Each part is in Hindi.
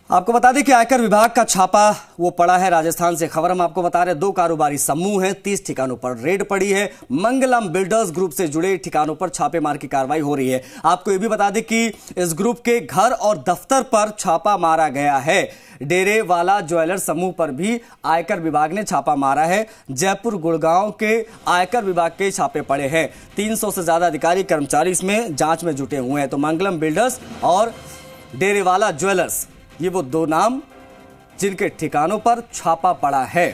आपको बता दें कि आयकर विभाग का छापा वो पड़ा है राजस्थान से। खबर हम आपको बता रहे हैं, 2 कारोबारी समूह हैं, 30 ठिकानों पर रेड पड़ी है। मंगलम बिल्डर्स ग्रुप से जुड़े ठिकानों पर छापेमार की कार्रवाई हो रही है। आपको यह भी बता दें कि इस ग्रुप के घर और दफ्तर पर छापा मारा गया है। डेरे वाला ज्वेलर्स समूह पर भी आयकर विभाग ने छापा मारा है। जयपुर गुड़गांव के आयकर विभाग के छापे पड़े हैं। 300 से ज्यादा अधिकारी कर्मचारी इसमें जांच में जुटे हुए हैं। तो मंगलम बिल्डर्स और डेरे वाला ज्वेलर्स, ये वो 2 नाम जिनके ठिकानों पर छापा पड़ा है।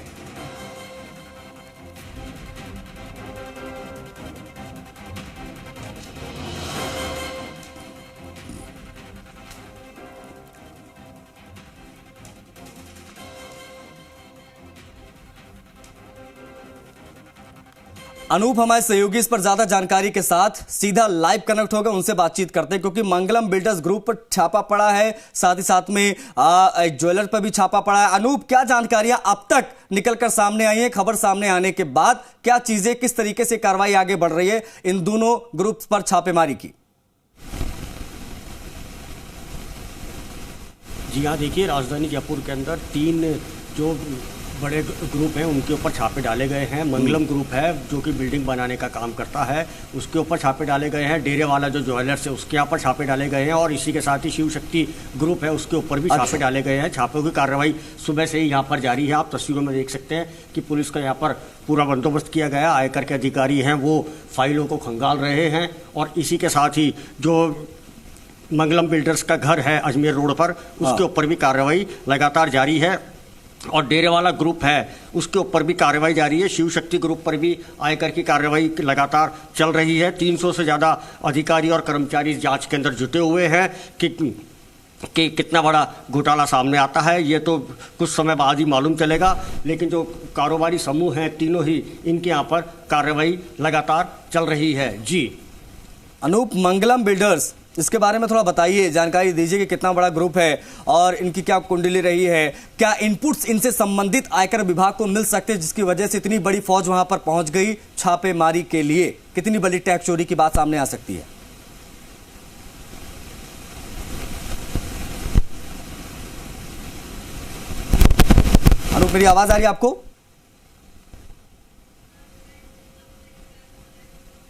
अनूप हमारे सहयोगी इस पर ज्यादा जानकारी के साथ सीधा लाइव कनेक्ट होगा, उनसे बातचीत करते हैं, क्योंकि मंगलम बिल्डर्स ग्रुप पर छापा पड़ा है, साथ ही साथ में एक ज्वेलर पर भी छापा पड़ा है। अनूप, क्या जानकारियां अब तक निकलकर सामने आई हैं? खबर सामने आने के बाद क्या चीजें, किस तरीके से कार्रवाई आगे बढ़ रही है इन दोनों ग्रुप पर छापेमारी की? जी हाँ, देखिए, राजधानी जयपुर के अंदर 3 जो बड़े ग्रुप हैं उनके ऊपर छापे डाले गए हैं। मंगलम ग्रुप है जो कि बिल्डिंग बनाने का काम करता है, उसके ऊपर छापे डाले गए हैं। डेरे वाला जो ज्वेलर्स है उसके यहाँ पर छापे डाले गए हैं, और इसी के साथ ही शिव शक्ति ग्रुप है उसके ऊपर भी छापे डाले गए हैं। छापों की कार्रवाई सुबह से ही यहाँ पर जारी है। आप तस्वीरों में देख सकते हैं कि पुलिस का यहाँ पर पूरा बंदोबस्त किया गया। आयकर के अधिकारी हैं वो फाइलों को खंगाल रहे हैं, और इसी के साथ ही जो मंगलम बिल्डर्स का घर है अजमेर रोड पर, उसके ऊपर भी कार्रवाई लगातार जारी है। और डेरे वाला ग्रुप है उसके ऊपर भी कार्रवाई जारी है। शिव शक्ति ग्रुप पर भी आयकर की कार्रवाई लगातार चल रही है। 300 से ज़्यादा अधिकारी और कर्मचारी जांच के अंदर जुटे हुए हैं कि कितना बड़ा घोटाला सामने आता है ये तो कुछ समय बाद ही मालूम चलेगा। लेकिन जो कारोबारी समूह हैं तीनों ही, इनके यहाँ पर कार्रवाई लगातार चल रही है। जी अनूप, मंगलम बिल्डर्स, इसके बारे में थोड़ा बताइए, जानकारी दीजिए कि कितना बड़ा ग्रुप है और इनकी क्या कुंडली रही है, क्या इनपुट्स इनसे संबंधित आयकर विभाग को मिल सकते हैं जिसकी वजह से इतनी बड़ी फौज वहां पर पहुंच गई छापेमारी के लिए? कितनी बड़ी टैक्स चोरी की बात सामने आ सकती है? अनूप, मेरी आवाज आ रही है आपको?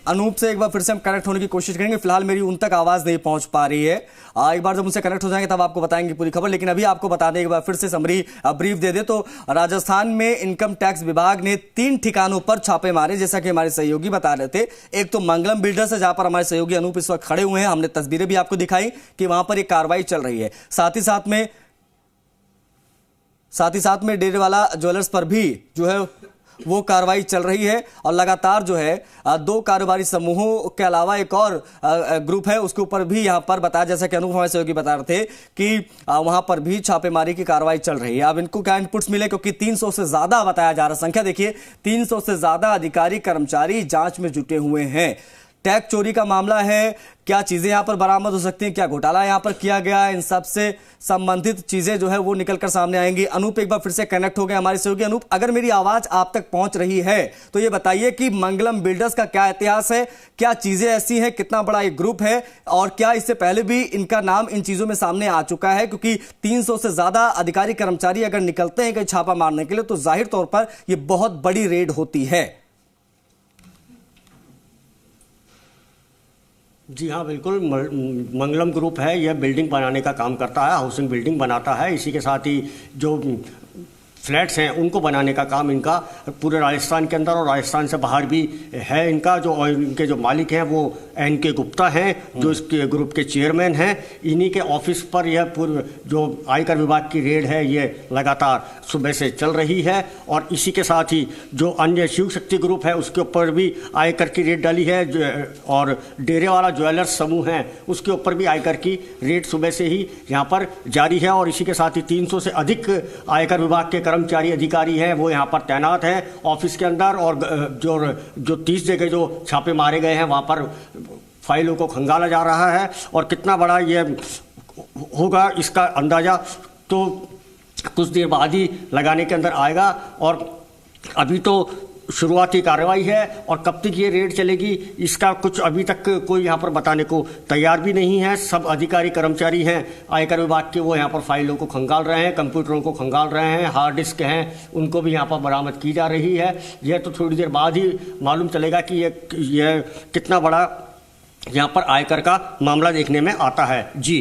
अनूप से एक बार फिर से हम कनेक्ट होने की कोशिश करेंगे। फिलहाल मेरी उन तक आवाज नहीं पहुंच पा रही है। एक बार जब उनसे कनेक्ट हो जाएंगे तब आपको बताएंगे पूरी खबर। लेकिन अभी आपको बता दें, एक बार फिर से समरी ब्रीफ दे दे तो राजस्थान में इनकम टैक्स विभाग ने 3 ठिकानों पर छापे मारे, जैसा कि हमारे सहयोगी बता रहे थे। एक तो मंगलम बिल्डर्स है जहां पर हमारे सहयोगी अनूप इस वक्त खड़े हुए हैं। हमने तस्वीरें भी आपको दिखाई कि वहां पर एक कार्रवाई चल रही है। साथ ही साथ में डेरे वाला ज्वेलर्स पर भी जो है वो कार्रवाई चल रही है। और लगातार जो है 2 कारोबारी समूहों के अलावा एक और ग्रुप है उसके ऊपर भी यहां पर बताया, जैसा कि अनूप हमारे सहयोगी बता रहे थे कि वहां पर भी छापेमारी की कार्रवाई चल रही है। अब इनको क्या इनपुट्स मिले, क्योंकि 300 से ज्यादा बताया जा रहा, संख्या देखिए, 300 से ज्यादा अधिकारी कर्मचारी जांच में जुटे हुए हैं। टैक्स चोरी का मामला है, क्या चीजें यहां पर बरामद हो सकती हैं, क्या घोटाला यहां पर किया गया है, इन सब से संबंधित चीजें जो है वो निकलकर सामने आएंगी। अनूप एक बार फिर से कनेक्ट हो गए हमारे सहयोगी। अनूप, अगर मेरी आवाज आप तक पहुंच रही है तो ये बताइए कि मंगलम बिल्डर्स का क्या इतिहास है, क्या चीजें ऐसी हैं, कितना बड़ा एक ग्रुप है, और क्या इससे पहले भी इनका नाम इन चीजों में सामने आ चुका है? क्योंकि 300 से ज्यादा अधिकारी कर्मचारी अगर निकलते हैं कहीं छापा मारने के लिए तो जाहिर तौर पर यह बहुत बड़ी रेड होती है। जी हाँ, बिल्कुल। मंगलम ग्रुप है, यह बिल्डिंग बनाने का काम करता है, हाउसिंग बिल्डिंग बनाता है। इसी के साथ ही जो फ्लैट्स हैं उनको बनाने का काम इनका पूरे राजस्थान के अंदर और राजस्थान से बाहर भी है इनका। इनके जो मालिक हैं वो एन.के. गुप्ता हैं, जो इसके ग्रुप के चेयरमैन हैं। इन्हीं के ऑफिस पर यह पूर्व जो आयकर विभाग की रेड है ये लगातार सुबह से चल रही है। और इसी के साथ ही जो अन्य शिव शक्ति ग्रुप है उसके ऊपर भी आयकर की रेड डाली है, और डेरे वाला ज्वेलर्स समूह है उसके ऊपर भी आयकर की रेड सुबह से ही यहाँ पर जारी है। और इसी के साथ ही 300 से अधिक आयकर विभाग के कर्मचारी अधिकारी हैं वो यहाँ पर तैनात हैं ऑफिस के अंदर। और जो 30 जगह जो छापे मारे गए हैं वहाँ पर फाइलों को खंगाला जा रहा है। और कितना बड़ा ये होगा इसका अंदाजा तो कुछ देर बाद ही लगाने के अंदर आएगा। और अभी तो शुरुआती कार्रवाई है और कब तक ये रेड चलेगी इसका कुछ अभी तक कोई यहाँ पर बताने को तैयार भी नहीं है। सब अधिकारी कर्मचारी हैं आयकर विभाग के, वो यहाँ पर फाइलों को खंगाल रहे हैं, कंप्यूटरों को खंगाल रहे हैं, हार्ड डिस्क हैं उनको भी यहाँ पर बरामद की जा रही है। यह तो थोड़ी देर बाद ही मालूम चलेगा कि यह कितना बड़ा यहाँ पर आयकर का मामला देखने में आता है। जी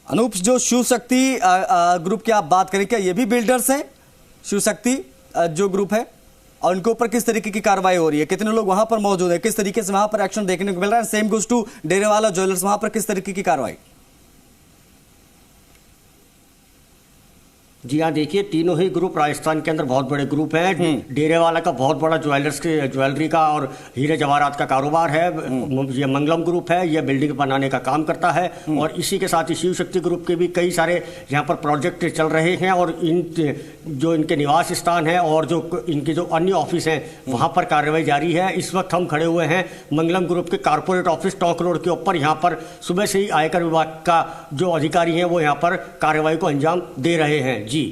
अनूप, जो शिव शक्ति ग्रुप की आप बात करें, क्या ये भी बिल्डर्स हैं? शिव शक्ति जो ग्रुप है, और उनके ऊपर किस तरीके की कार्रवाई हो रही है? कितने लोग वहां पर मौजूद हैं? किस तरीके से वहां पर एक्शन देखने को मिल रहा है? सेम गोज टू डेरेवाला ज्वेलर्स, वहां पर किस तरीके की कार्रवाई? जी हाँ, देखिए तीनों ही ग्रुप राजस्थान के अंदर बहुत बड़े ग्रुप हैं। डेरेवाला का बहुत बड़ा ज्वेलरी का और हीरे जवाहरात का कारोबार है। ये मंगलम ग्रुप है, ये बिल्डिंग बनाने का काम करता है। और इसी के साथ ही शिव शक्ति ग्रुप के भी कई सारे यहाँ पर प्रोजेक्ट चल रहे हैं और जो इनके निवास स्थान है और जो इनके जो अन्य ऑफिस हैं वहाँ पर कार्रवाई जारी है। इस वक्त हम खड़े हुए हैं मंगलम ग्रुप के कारपोरेट ऑफिस टॉक रोड के ऊपर। यहाँ पर सुबह से ही आयकर विभाग का जो अधिकारी हैं वो यहाँ पर कार्रवाई को अंजाम दे रहे हैं। जी,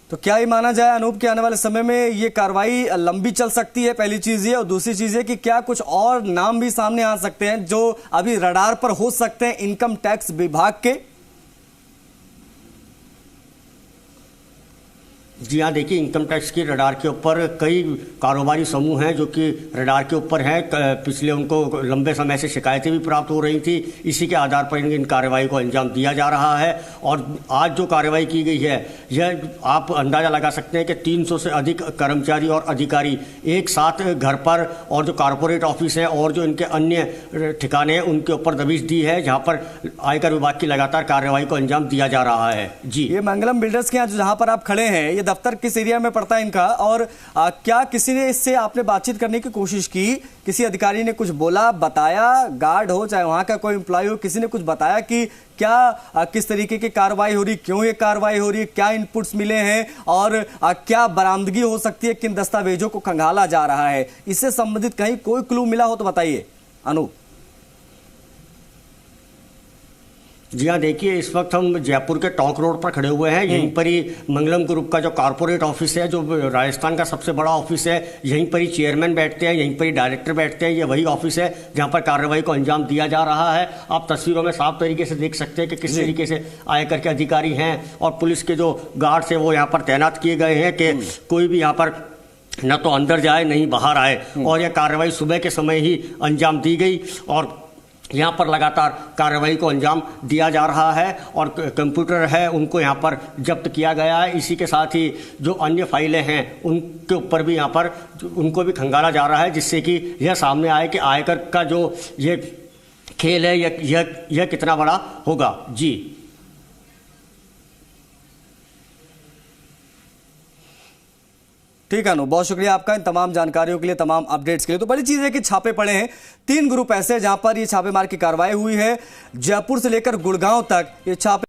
तो क्या ये माना जाए अनूप कि आने वाले समय में ये कार्रवाई लंबी चल सकती है? पहली चीज ये, और दूसरी चीज ये कि क्या कुछ और नाम भी सामने आ सकते हैं जो अभी रडार पर हो सकते हैं इनकम टैक्स विभाग के? जी हाँ, देखिए इनकम टैक्स की रडार के ऊपर कई कारोबारी समूह हैं जो कि रडार के ऊपर हैं। पिछले उनको लंबे समय से शिकायतें भी प्राप्त हो रही थी, इसी के आधार पर इन कार्रवाई को अंजाम दिया जा रहा है। और आज जो कार्रवाई की गई है यह आप अंदाज़ा लगा सकते हैं कि 300 से अधिक कर्मचारी और अधिकारी एक साथ घर पर और जो कारपोरेट ऑफिस हैं और जो इनके अन्य ठिकाने हैं उनके ऊपर दबिश दी है, जहाँ पर आयकर विभाग की लगातार कार्रवाई को अंजाम दिया जा रहा है। जी, ये मंगलम बिल्डर्स के यहाँ जहाँ पर आप खड़े हैं, ये दफ्तर किस एरिया में पड़ता है इनका? और क्या किसी ने इससे आपने बातचीत करने की कोशिश की? किसी अधिकारी ने कुछ बोला, बताया? गार्ड हो चाहे वहां का कोई एम्प्लॉय हो, किसी ने कुछ बताया कि क्या किस तरीके की कार्रवाई हो रही, क्यों ये कार्रवाई हो रही है, क्या इनपुट्स मिले हैं और क्या बरामदगी हो सकती है, किन दस्तावेजों को खंगाला जा रहा है? इससे संबंधित कहीं कोई क्लू मिला हो तो बताइए अनूप। जी हाँ, देखिए इस वक्त हम जयपुर के टॉक रोड पर खड़े हुए हैं। यहीं पर ही मंगलम ग्रुप का जो कारपोरेट ऑफिस है, जो राजस्थान का सबसे बड़ा ऑफिस है, यहीं पर ही चेयरमैन बैठते हैं, यहीं पर ही डायरेक्टर बैठते हैं। ये वही ऑफिस है जहाँ पर कार्रवाई को अंजाम दिया जा रहा है। आप तस्वीरों में साफ तरीके से देख सकते हैं कि किस तरीके से आयकर के अधिकारी हैं और पुलिस के जो गार्ड्स हैं वो यहाँ पर तैनात किए गए हैं कि कोई भी यहाँ पर न तो अंदर जाए नहीं बाहर आए। और यह कार्रवाई सुबह के समय ही अंजाम दी गई और यहाँ पर लगातार कार्रवाई को अंजाम दिया जा रहा है। और कंप्यूटर है उनको यहाँ पर जब्त किया गया है। इसी के साथ ही जो अन्य फाइलें हैं उनके ऊपर भी यहाँ पर उनको भी खंगाला जा रहा है, जिससे कि यह सामने आए कि आयकर का जो ये खेल है यह कितना बड़ा होगा। जी, ठीक है अनु, बहुत शुक्रिया आपका इन तमाम जानकारियों के लिए, तमाम अपडेट्स के लिए। तो बड़ी चीज है कि छापे पड़े हैं, 3 ग्रुप ऐसे जहां पर ये छापेमार की कार्रवाई हुई है। जयपुर से लेकर गुड़गांव तक ये छापे